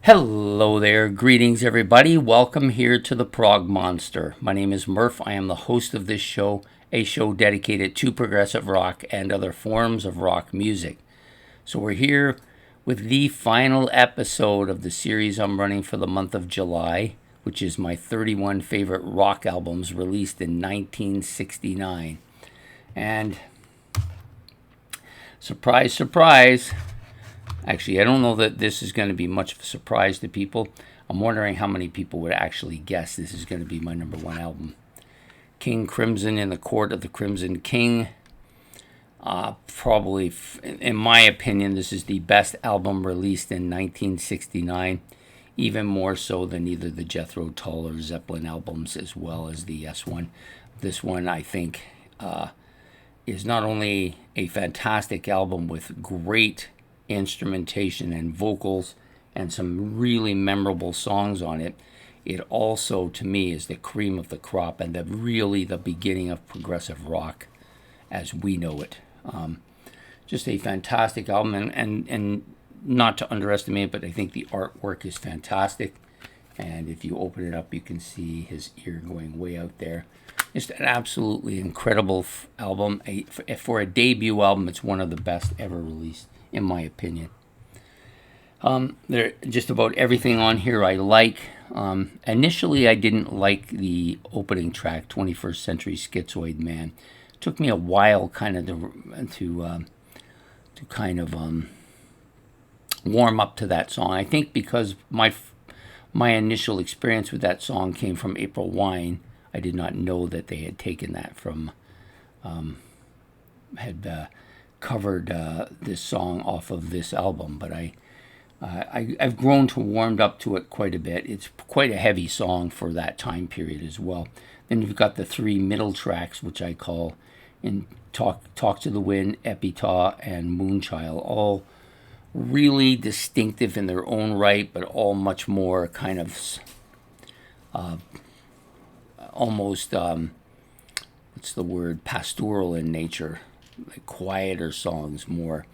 Hello there, greetings everybody. Welcome here to the Prog Monster. My name is Murph. I am the host of this show, a show dedicated to progressive rock and other forms of rock music. So we're here with the final episode of the series I'm running for the month of July, which is my 31 favorite rock albums released in 1969. And surprise, surprise. Actually, I don't know that this is going to be much of a surprise to people. I'm wondering how many people would actually guess this is going to be my number one album. King Crimson in the Court of the Crimson King. Probably, in my opinion, this is the best album released in 1969. Even more so than either the Jethro Tull or Zeppelin albums, as well as the S1. This one, I think, is not only a fantastic album with great instrumentation and vocals and some really memorable songs on it. It also, to me, is the cream of the crop and really the beginning of progressive rock as we know it. Just a fantastic album, and not to underestimate it, but I think the artwork is fantastic. And if you open it up, you can see his ear going way out there. Just an absolutely incredible album. For a debut album, it's one of the best ever released, in my opinion. There just about everything on here I like. Initially, I didn't like the opening track, 21st Century Schizoid Man. It took me a while kind of to warm up to that song. I think because my initial experience with that song came from April Wine. I did not know that they had taken that from, covered this song off of this album, but I've grown to warmed up to it quite a bit. It's quite a heavy song for that time period as well. Then you've got the three middle tracks, which I call in Talk to the Wind, Epitaph, and Moonchild, all really distinctive in their own right, but all much more kind of almost what's the word, pastoral in nature, like quieter songs, more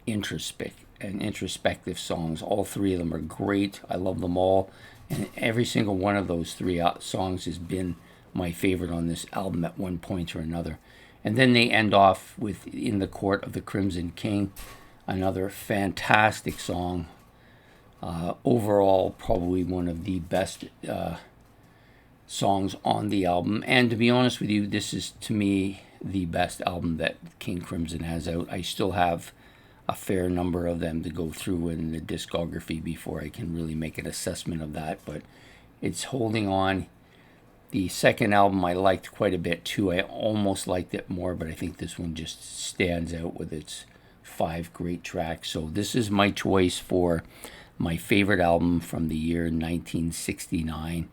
introspective songs. All three of them are great. I love them all, and every single one of those three songs has been my favorite on this album at one point or another. And then they end off with In the Court of the Crimson King, another fantastic song. Overall, probably one of the best songs on the album. And to be honest with you, this is, to me, the best album that King Crimson has out. I still have a fair number of them to go through in the discography before I can really make an assessment of that, but it's holding on. The second album I liked quite a bit too. I almost liked it more, but I think this one just stands out with its 5 great tracks. So this is my choice for my favorite album from the year 1969.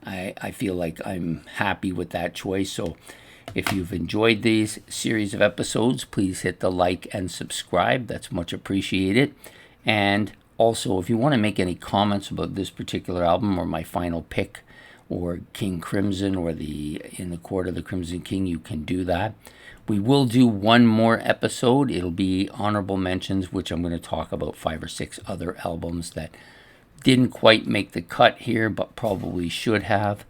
I feel like I'm happy with that choice. So if you've enjoyed these series of episodes, please hit the like and subscribe. That's much appreciated. And also, if you want to make any comments about this particular album or my final pick or King Crimson or In the Court of the Crimson King, you can do that. We will do one more episode. It'll be honorable mentions, which I'm going to talk about 5 or 6 other albums that didn't quite make the cut here, but probably should have.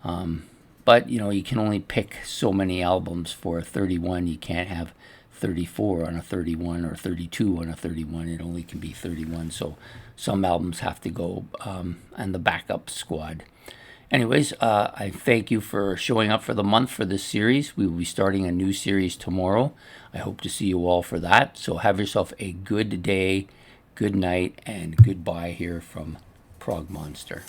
But, you can only pick so many albums for a 31. You can't have 34 on a 31 or 32 on a 31. It only can be 31. So some albums have to go and the backup squad. Anyways, I thank you for showing up for the month for this series. We will be starting a new series tomorrow. I hope to see you all for that. So have yourself a good day, good night, and goodbye here from Prog Monster.